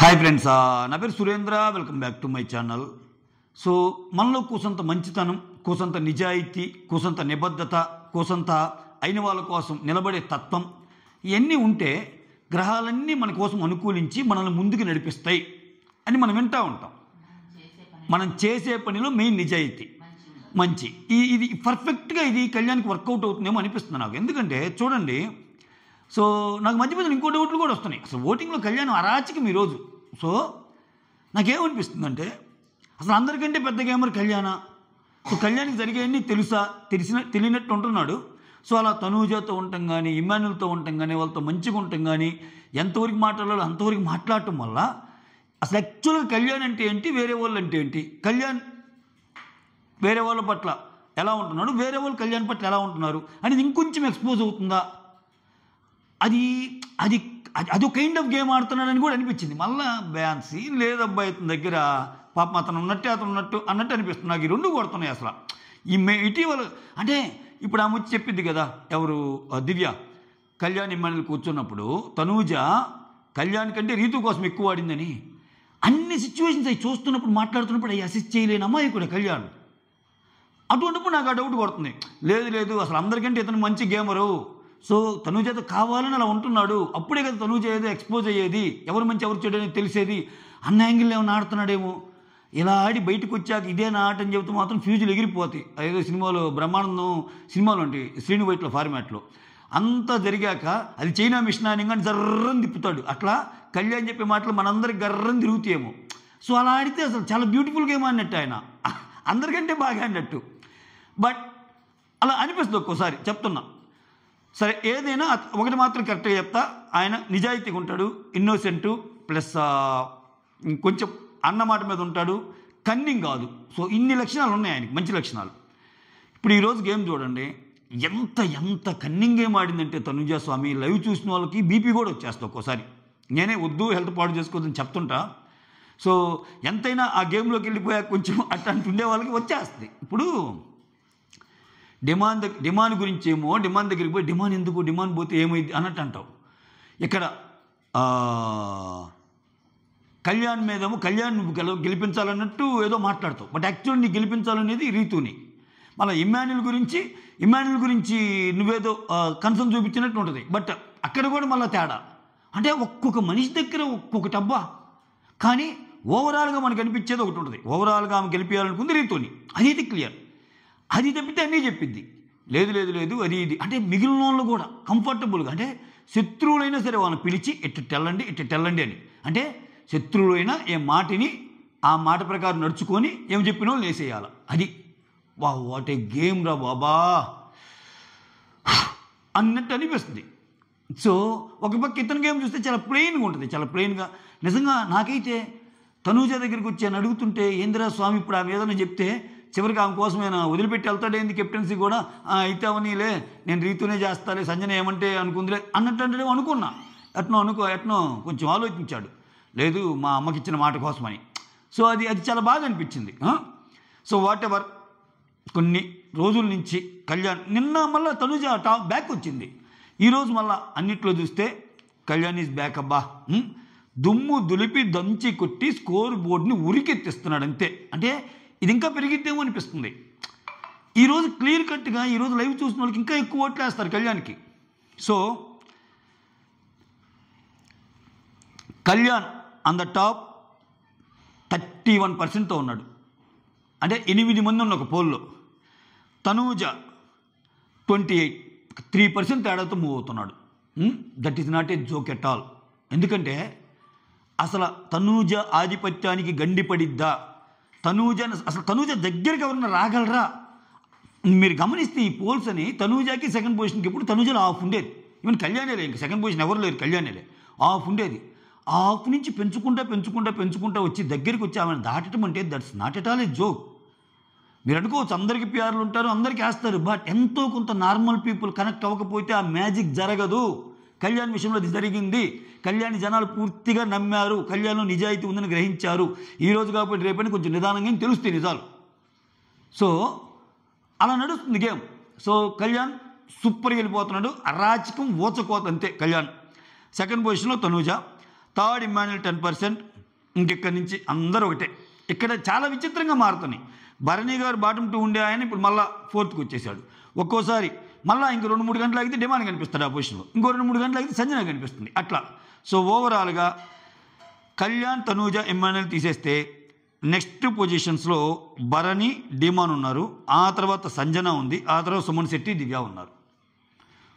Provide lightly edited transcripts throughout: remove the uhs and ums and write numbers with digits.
Hi friends, నా పేరు Surendra. Welcome back to my channel. So మనలో కూసంత మంచితనం, కూసంత నిజాయితీ, కూసంత నిబద్ధత, కూసంత అయిన వాళ్ళ కోసం నిలబడే తత్వం ఇవన్నీ ఉంటే గ్రహాలన్నీ మన కోసం అనుకూలించి మనల్ని ముందుకు నడిపిస్తాయి అని మనం వింటూ ఉంటాం. మనం చేసే పనిలో మెయిన్ నిజాయితీ మంచి ఇది పర్ఫెక్ట్గా ఇది కళ్యాణ్కి వర్కౌట్ అవుతుందేమో అనిపిస్తుంది నాకు. ఎందుకంటే చూడండి, సో నాకు మధ్య మధ్యలో ఇంకో డౌట్లు కూడా వస్తున్నాయి. అసలు ఓటింగ్లో కళ్యాణం అరాచకం ఈరోజు. సో నాకేమనిపిస్తుందంటే అసలు అందరికంటే పెద్ద గేమర్ కళ్యాణ. సో కళ్యాణ్కి జరిగేవన్నీ తెలియనట్టు ఉంటున్నాడు. సో అలా తనూజతో ఉండటం కానీ, ఇమ్మాన్యుల్తో ఉండటం కానీ, వాళ్ళతో మంచిగా ఉండటం కానీ, ఎంతవరకు మాట్లాడాలో అంతవరకు మాట్లాడటం వల్ల అసలు యాక్చువల్గా కళ్యాణ్ అంటే ఏంటి, వేరే వాళ్ళు అంటే ఏంటి, కళ్యాణ్ వేరే వాళ్ళ పట్ల ఎలా ఉంటున్నాడు, వేరే వాళ్ళు కళ్యాణ్ పట్ల ఎలా ఉంటున్నారు అనేది ఇంకొంచెం ఎక్స్పోజ్ అవుతుందా, అది అది అది ఒక కైండ్ ఆఫ్ గేమ్ ఆడుతున్నాడని కూడా అనిపించింది. మళ్ళీ బ్యాన్సీ లేదబ్బా ఇతని దగ్గర పాపం అతను ఉన్నట్టు అనిపిస్తుంది. నాకు ఈ రెండు కొడుతున్నాయి అసలు. ఇటీవల అంటే ఇప్పుడు ఆమె వచ్చి చెప్పింది కదా, ఎవరు దివ్య, కళ్యాణ్ ఇమ్మాన్యుల్ కూర్చున్నప్పుడు తనూజ కళ్యాణ్ కంటే రీతు కోసం ఎక్కువ వాడిందని. అన్ని సిచ్యువేషన్స్ అవి చూస్తున్నప్పుడు మాట్లాడుతున్నప్పుడు అవి అసిస్ట్ చేయలేని అమ్మాయి కూడా కళ్యాణ్. అటువంటిప్పుడు నాకు ఆ డౌట్ కొడుతుంది. లేదు అసలు అందరికంటే ఇతను మంచి గేమరు. సో తనూజతో కావాలని అలా ఉంటున్నాడు. అప్పుడే కదా తనూజ ఏదో ఎక్స్పోజ్ అయ్యేది, ఎవరు మంచి ఎవరు చెడు అనేది తెలిసేది. అన్న యాంగిల్లో ఏమైనా ఆడుతున్నాడేమో. ఇలా ఆడి బయటకు వచ్చాక ఇదే నా ఆట అని చెబుతూ మాత్రం ఫ్యూజులు ఎగిరిపోతాయి. అదేదో సినిమాలో బ్రహ్మానందం సినిమాలో ఉంటాయి, శ్రీను వైట్ల ఫార్మాట్లో అంతా జరిగాక అది చైనా మిషన్ అని కానీ జర్రని తిప్పుతాడు. అట్లా కళ్యాణ్ చెప్పే మాటలు మనందరికి గర్రని తిరుగుతాయేమో. సో అలా ఆడితే అసలు చాలా బ్యూటిఫుల్ గేమ్ అన్నట్టు, ఆయన అందరికంటే బాగా అన్నట్టు. బట్ అలా అనిపిస్తుంది ఒక్కోసారి. చెప్తున్నా సరే, ఏదైనా ఒకటి మాత్రం కరెక్ట్గా చెప్తా, ఆయన నిజాయితీగా ఉంటాడు, ఇన్నోసెంటు, ప్లస్ కొంచెం అన్నమాట మీద ఉంటాడు, కన్నింగ్ కాదు. సో ఇన్ని లక్షణాలు ఉన్నాయి ఆయనకి, మంచి లక్షణాలు. ఇప్పుడు ఈరోజు గేమ్ చూడండి, ఎంత కన్నింగ్ గేమ్ ఆడిందంటే తనుజ స్వామి, లైవ్ చూసిన వాళ్ళకి బీపీ కూడా వచ్చేస్తుంది ఒక్కోసారి. నేనే వద్దు హెల్త్ పాడు చేసుకోవద్దని చెప్తుంటా. సో ఎంతైనా ఆ గేమ్లోకి వెళ్ళిపోయాక కొంచెం అట్లాంటి ఉండే వాళ్ళకి వచ్చేస్తుంది. ఇప్పుడు డిమాండ్ గురించి ఏమో, డిమాండ్ దగ్గరికి పోయి డిమాండ్ ఎందుకు, డిమాండ్ పోతే ఏమైంది అన్నట్టు అంటావు. ఇక్కడ కళ్యాణ్ మీదేమో కళ్యాణ్ నువ్వు గెలిపించాలన్నట్టు ఏదో మాట్లాడతావు. బట్ యాక్చువల్లీ నీకు గెలిపించాలనేది రీతుని. మళ్ళీ ఇమ్మాన్యుల్ గురించి నువ్వేదో కన్సర్న్ చూపించినట్టు ఉంటుంది. బట్ అక్కడ కూడా మళ్ళీ తేడా. అంటే ఒక్కొక్క మనిషి దగ్గర ఒక్కొక్కటి అబ్బా. కానీ ఓవరాల్గా మనకు అనిపించేది ఒకటి ఉంటుంది. ఓవరాల్గా ఆమె గెలిపించాలనుకుంది రీతుని, అది క్లియర్. అది తప్పితే అన్నీ చెప్పింది. లేదు అది ఇది అంటే మిగిలిన వాళ్ళు కూడా కంఫర్టబుల్గా, అంటే శత్రువులైనా సరే వాళ్ళని పిలిచి ఇట్టు తెల్లండి అని. అంటే శత్రువులైనా ఏ మాటిని ఆ మాట ప్రకారం నడుచుకొని ఏం చెప్పిన వాళ్ళు వేసేయాలి. అది వాట్ ఏ గేమ్ రా బాబా అన్నట్టు అనిపిస్తుంది. సో ఒక పక్క ఇతని గేమ్ చూస్తే చాలా ప్లెయిన్గా ఉంటుంది, చాలా ప్లెయిన్గా. నిజంగా నాకైతే తనూజ దగ్గరికి వచ్చి అని అడుగుతుంటే, ఏందిరా స్వామి ఇప్పుడు ఆమె ఏదైనా చెప్తే చివరికి ఆమె కోసమైనా వదిలిపెట్టి వెళ్తాడేంది కెప్టెన్సీ కూడా, అయితే అవనీలే నేను రీతూనే చేస్తాలే, సంజన ఏమంటే అనుకుందిలే అన్నట్టు అంటే అనుకున్నా. ఎట్నో కొంచెం ఆలోచించాడు. లేదు మా అమ్మకి ఇచ్చిన మాట కోసమని. సో అది చాలా బాగా అనిపించింది. సో వాట్ ఎవర్, కొన్ని రోజుల నుంచి కళ్యాణ్, నిన్న మళ్ళీ తనుజ బ్యాక్ వచ్చింది. ఈరోజు మళ్ళీ అన్నిట్లో చూస్తే కళ్యాణ్ ఈజ్ బ్యాక్. అబ్బా దుమ్ము దులిపి దంచి కొట్టి స్కోర్ బోర్డుని ఉరికెత్తిస్తున్నాడు అంతే. అంటే ఇది ఇంకా పెరిగిద్దేమో అనిపిస్తుంది. ఈరోజు క్లియర్ కట్గా ఈరోజు లైవ్ చూసిన వాళ్ళకి ఇంకా ఎక్కువ ఓట్లు వేస్తారు కళ్యాణ్కి. So Kalyan on the top 31%తో ఉన్నాడు. అంటే 8 మంది ఉన్న ఒక పోల్లో. తనూజ 28, 3% తేడాతో మూవ్ అవుతున్నాడు. That is not a joke at all. ఎందుకంటే అసలు తనూజ ఆధిపత్యానికి గండిపడిద్దా, తనూజ దగ్గరికి ఎవరన్నా రాగలరా? మీరు గమనిస్తే ఈ పోల్స్ అని తనూజకి సెకండ్ పొజిషన్కి ఎప్పుడు తనూజలో ఆఫ్ ఉండేది. ఈవెన్ కళ్యాణేలే, ఇంక సెకండ్ పొజిషన్ ఎవరు లేరు, కళ్యాణేలే ఆఫ్ ఉండేది. ఆఫ్ నుంచి పెంచుకుంటా వచ్చి దగ్గరికి వచ్చి ఆమెను దాటడం అంటే that's not at all A joke. మీరు అనుకోవచ్చు అందరికీ పిఆర్లు ఉంటారు, అందరికీ వేస్తారు. బట్ ఎంతో కొంత నార్మల్ పీపుల్ కనెక్ట్ అవ్వకపోతే ఆ మ్యాజిక్ జరగదు. కళ్యాణ్ విషయంలో అది జరిగింది. కళ్యాణ్ జనాలు పూర్తిగా నమ్మారు, కళ్యాణ్లో నిజాయితీ ఉందని గ్రహించారు. ఈరోజు కాబట్టి రేపని కొంచెం నిదానంగా తెలుస్తాయి నిజాలు. సో అలా నడుస్తుంది గేమ్. సో కళ్యాణ్ సూపర్గా వెళ్ళిపోతున్నాడు. అరాచకం ఊచకోత అంతే కళ్యాణ్. సెకండ్ పొజిషన్లో తనూజ, థర్డ్ ఇమ్మాన్యుల్ 10%. ఇంకెక్కడి నుంచి అందరూ ఒకటే. ఇక్కడ చాలా విచిత్రంగా మారుతున్నాయి. భరణి గారు బాటమ్ 2 ఉండే ఆయన ఇప్పుడు మళ్ళీ 4th వచ్చేసాడు. ఒక్కోసారి మళ్ళీ ఇంకో 2-3 గంటలు ఆగితే డిమాండ్ కనిపిస్తాడు ఆ పొజిషన్లో, ఇంకో 2-3 గంటలు ఆగితే సంజన కనిపిస్తుంది అట్లా. సో ఓవరాల్గా కళ్యాణ్, తనూజ, ఇమ్మాన్యుల్ తీసేస్తే నెక్స్ట్ పొజిషన్స్లో భరణి, డిమాన్ ఉన్నారు. ఆ తర్వాత సంజన ఉంది. ఆ తర్వాత సుమన్ శెట్టి, దివ్య ఉన్నారు.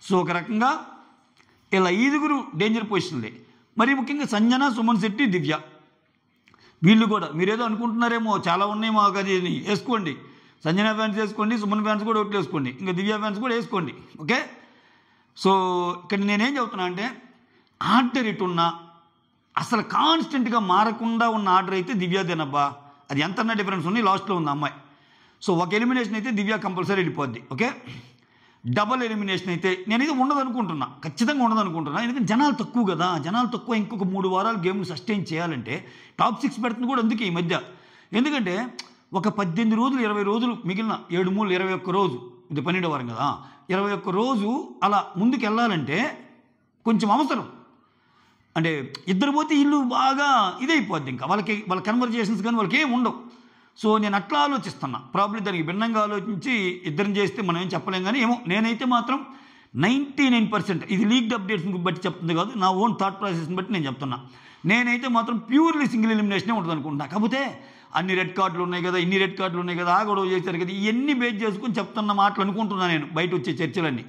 సో ఒక రకంగా ఇలా 5 డేంజర్ పొజిషన్లే. మరి ముఖ్యంగా సంజన, సుమన్ శెట్టి, దివ్య వీళ్ళు కూడా మీరేదో అనుకుంటున్నారేమో చాలా ఉన్నాయి మాకు అది వేసుకోండి. సంజన ఫ్యాన్స్ వేసుకోండి, సుమన్ ఫ్యాన్స్ కూడా ఓట్లు వేసుకోండి, ఇంకా దివ్య ఫ్యాన్స్ కూడా వేసుకోండి. ఓకే. సో ఇక్కడ నేనేం చెబుతున్నా అంటే ఆర్డర్ ఇటున్నా అసలు కాన్స్టెంట్గా మారకుండా ఉన్న ఆర్డర్ అయితే దివ్యాదేనబ్బా. అది ఎంతన్నా డిఫరెన్స్ ఉంది, లాస్ట్లో ఉంది అమ్మాయి. సో ఒక ఎలిమినేషన్ అయితే దివ్య కంపల్సరీ వెళ్ళిపోద్ది. ఓకే. డబల్ ఎలిమినేషన్ అయితే నేనైతే ఉండదు అనుకుంటున్నా, ఖచ్చితంగా ఉండదు అనుకుంటున్నా. ఎందుకంటే జనాలు తక్కువ కదా, జనాలు తక్కువ. ఇంకొక 3 వారాలు గేమ్ను సస్టైన్ చేయాలంటే టాప్ 6 పెడుతుంది కూడా అందుకే ఈ మధ్య. ఎందుకంటే ఒక 18 రోజులు 20 రోజులు మిగిలిన 7 3 21 రోజు, ఇది 12వ వారం కదా, 21 రోజు అలా ముందుకు వెళ్ళాలంటే కొంచెం అవసరం. అంటే ఇద్దరు పోతే ఇల్లు బాగా ఇదైపోద్ది, ఇంకా వాళ్ళ కన్వర్జేషన్స్ కానీ వాళ్ళకి ఏమి ఉండవు. సో నేను అట్లా ఆలోచిస్తున్నా. ప్రాబ్లీ దానికి భిన్నంగా ఆలోచించి ఇద్దరిని చేస్తే మనం ఏం చెప్పలేం. కానీ ఏమో నేనైతే మాత్రం 99%, ఇది లీక్డ్ అప్డేట్స్ని బట్టి చెప్తుంది కాదు, నా ఓన్ థాట్ ప్రాసెస్ని బట్టి నేను చెప్తున్నా. నేనైతే మాత్రం ప్యూర్లీ సింగిల్ ఎలిమినేషనే ఉంటుంది అనుకుంటున్నా. కాకపోతే అన్ని రెడ్ కార్డులు ఉన్నాయి కదా, ఇన్ని రెడ్ కార్డులు ఉన్నాయి కదా, ఆ గొడవ చేశారు కదా, ఇవన్నీ బేస్ చేసుకుని చెప్తున్న మాటలు అనుకుంటున్నాను నేను బయట వచ్చే చర్చలన్నీ.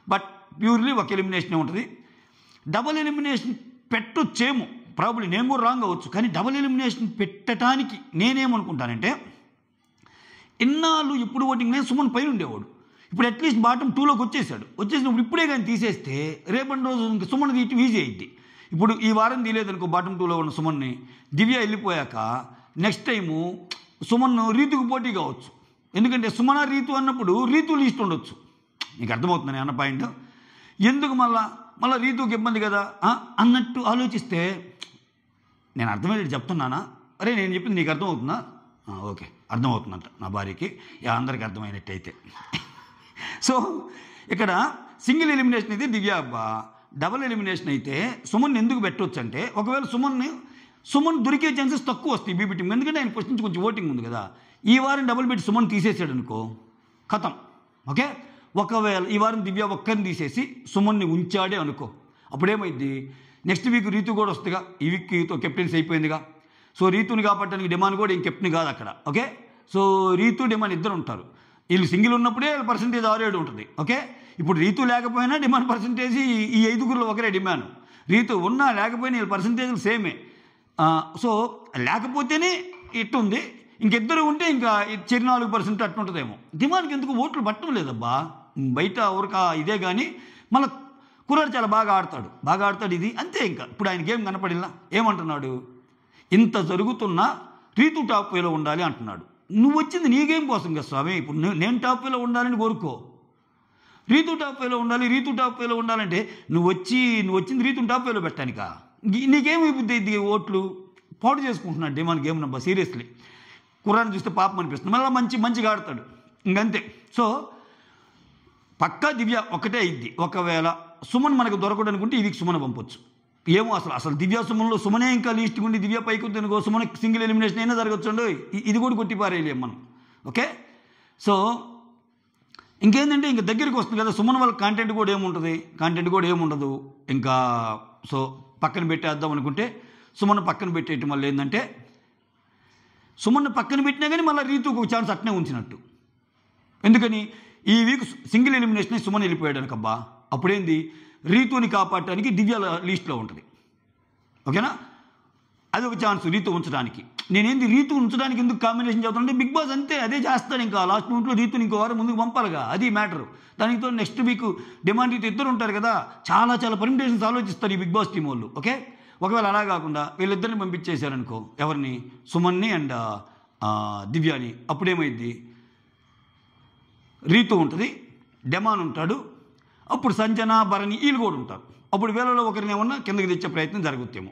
బట్ ప్యూర్లీ ఒక ఎలిమినేషనే ఉంటుంది. డబల్ ఎలిమినేషన్ పెట్టొచ్చేమో, ప్రాబ్లీ నేను కూడా రాంగ్ అవ్వచ్చు. కానీ డబల్ ఎలిమినేషన్ పెట్టడానికి నేనేమనుకుంటానంటే ఇన్నాళ్ళు ఇప్పుడు ఓటింగ్ నేను సుమన్ పైన ఉండేవాడు, ఇప్పుడు అట్లీస్ట్ బాటమ్ 2లోకి వచ్చేసినప్పుడు ఇప్పుడే కానీ తీసేస్తే రేపటి రోజు ఇంకా సుమన్ తీయటం ఈజీ అయింది. ఇప్పుడు ఈ వారం తీయలేదనుకో బాటమ్ 2లో ఉన్న సుమన్ని, దివ్య వెళ్ళిపోయాక నెక్స్ట్ టైము సుమన్ రీతుకు పోటీ కావచ్చు. ఎందుకంటే సుమన రీతు అన్నప్పుడు రీతు లీస్ట్ ఉండొచ్చు. నీకు అర్థమవుతుంది అన్న పాయింట్. ఎందుకు మళ్ళీ రీతుకి ఇబ్బంది కదా అన్నట్టు ఆలోచిస్తే, నేను అర్థమయ్యేది చెప్తున్నానా? అరే నేను చెప్పింది నీకు అర్థమవుతుందా? ఓకే, అర్థమవుతుందంట నా భార్యకి, అందరికి అర్థమైనట్టయితే. సో ఇక్కడ సింగిల్ ఎలిమినేషన్ అయితే దివ్య అబ్బా, డబల్ ఎలిమినేషన్ అయితే సుమన్ ఎందుకు పెట్టవచ్చు అంటే, ఒకవేళ సుమన్ దొరికే ఛాన్సెస్ తక్కువ వస్తాయి బీబీ టీం. ఎందుకంటే ఆయన ఫస్ట్ నుంచి కొంచెం ఓటింగ్ ఉంది కదా. ఈ వారం డబుల్ పెట్టి సుమన్ తీసేసాడు అనుకో, ఖతం. ఓకే. ఒకవేళ ఈ వారం దివ్య ఒక్కరిని తీసేసి సుమన్ని ఉంచాడే అనుకో, అప్పుడేమైంది, నెక్స్ట్ వీక్ రీతు కూడా వస్తుందిగా. ఈ వీక్ రీతు కెప్టెన్సీ అయిపోయిందిగా. సో రీతుని కాపాడడానికి డిమాండ్ కూడా ఏం కెప్టెన్ కాదు అక్కడ. ఓకే. సో రీతు డిమాండ్ ఇద్దరు ఉంటారు. వీళ్ళు సింగిల్ ఉన్నప్పుడే పర్సంటేజ్ 6-7 ఉంటుంది. ఓకే. ఇప్పుడు రీతు లేకపోయినా డిమాండ్ పర్సంటేజ్ ఈ 5గురిలో ఒకరే డిమాండ్. రీతు ఉన్నా లేకపోయినా వీళ్ళ పర్సంటేజ్లు సేమే. సో లేకపోతేనే ఇట్టుంది, ఇంకిద్దరు ఉంటే ఇంకా 4% అట్టుంటుందేమో. డిమాండ్కి ఎందుకు ఓట్లు పట్టడం లేదబ్బా, బయట ఊరక ఇదే. కానీ మళ్ళీ కుర్రాడు చాలా బాగా ఆడతాడు ఇది అంతే. ఇంకా ఇప్పుడు ఆయన గేమ్ కనపడిలా. ఏమంటున్నాడు, ఇంత జరుగుతున్నా రీతు టాప్ వేలో ఉండాలి అంటున్నాడు. నువ్వు వచ్చింది నీ గేమ్ కోసం కదా స్వామి. ఇప్పుడు నేను టాప్ వేలో ఉండాలని కోరుకో, రీతు టాప్ వేలో ఉండాలంటే నువ్వు వచ్చింది రీతు టాప్ వేలో పెట్టానికా? నీకేమైపోద్ది ఇది ఓట్లు పాడు చేసుకుంటున్నాడు డిమాండ్ గేమ్ నెంబర్. సీరియస్లీ కుర్రాన్ని చూస్తే పాపం అనిపిస్తుంది. మళ్ళీ మంచిగా ఆడతాడు ఇంకంతే. సో పక్కా దివ్య ఒకటే అయింది. ఒకవేళ సుమన్ మనకు దొరకడు అనుకుంటే ఈ వీక్ సుమన్ పంపొచ్చు. ఏమో అసలు దివ్య సుమన్లో సుమనే ఇంకా లీస్ట్ ఉండి దివ్య పైకి వద్దనుకో, సుమన్ సింగిల్ ఎలిమినేషన్ అయినా జరగచ్చు. ఇది కూడా కొట్టిపారేయలేం మనం. ఓకే. సో ఇంకేంటంటే ఇంకా దగ్గరికి వస్తుంది కదా సుమన్ వాళ్ళ కంటెంట్ కూడా ఏముండదు ఇంకా. సో పక్కన పెట్టేద్దాం అనుకుంటే సుమన్ పక్కన పెట్టేయటం వల్ల ఏంటంటే, సుమన్ పక్కన పెట్టినా కానీ మళ్ళీ రీతుకు ఒక ఛాన్స్ అట్నే ఉంచినట్టు. ఎందుకని ఈ వీక్ సింగిల్ ఎలిమినేషన్ సుమన్ వెళ్ళిపోయాడు అనుకబ్బా, అప్పుడేంది రీతుని కాపాడటానికి దివ్య లీస్ట్లో ఉంటుంది. ఓకేనా, అది ఒక ఛాన్స్ రీతు ఉంచడానికి. నేనేంది రీతు ఉంచడానికి ఎందుకు కాంబినేషన్ చదువుతుంటే బిగ్ బాస్ అంతే అదే చేస్తాను. ఇంకా లాస్ట్ మూమెంట్లో రీతుని ఇంకో వారం ముందుకు పంపాలిగా, అది మ్యాటరు. దానితో నెక్స్ట్ వీక్ డిమాండ్ రీతు ఇద్దరు ఉంటారు కదా, చాలా పర్మిటేషన్స్ ఆలోచిస్తారు ఈ బిగ్ బాస్ టీం వాళ్ళు. ఓకే. ఒకవేళ అలా కాకుండా వీళ్ళిద్దరిని పంపించేశారనుకో, ఎవరిని, సుమన్ని అండ్ దివ్యాని, అప్పుడేమైంది, రీతు ఉంటుంది, డెమాన్ ఉంటాడు, అప్పుడు సంజన, భరణి వీళ్ళు కూడా ఉంటారు. అప్పుడు వీళ్ళలో ఒకరిని ఏమన్నా కిందకి తెచ్చే ప్రయత్నం జరుగుతేమో.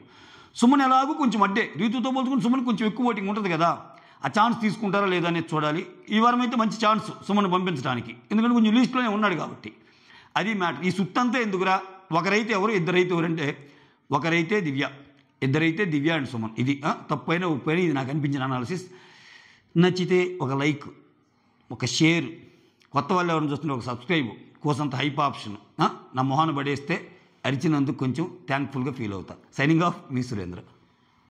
సుమన్ ఎలాగో కొంచెం అడ్డే, రీతుతో పోల్చుకుని సుమన్ కొంచెం ఎక్కువ ఓటింగ్ ఉంటుంది కదా, ఆ ఛాన్స్ తీసుకుంటారా లేదా అనేది చూడాలి. ఈ వారం అయితే మంచి ఛాన్స్ సుమన్ పంపించడానికి, ఎందుకంటే కొంచెం లీస్ట్లోనే ఉన్నాడు కాబట్టి. అది మ్యాటర్. ఈ సుత్తంతా ఎందుకురా, ఒకరైతే ఎవరు, ఇద్దరైతే ఎవరంటే, ఒకరైతే దివ్య, ఇద్దరైతే దివ్య అండ్ సుమన్. ఇది తప్పైనా ఒప్పైనా ఇది నాకు అనిపించిన అనాలిసిస్. నచ్చితే ఒక లైక్, ఒక షేర్, కొత్త వాళ్ళు ఎవరైనా చూస్తుంటే ఒక సబ్స్క్రైబ్, కోసంత హైప్ ఆప్షన్ నా మొహాన్ని పడేస్తే అరిచినందుకు కొంచెం థ్యాంక్ఫుల్గా ఫీల్ అవుతా. సైనింగ్ ఆఫ్, మీ సురేంద్ర.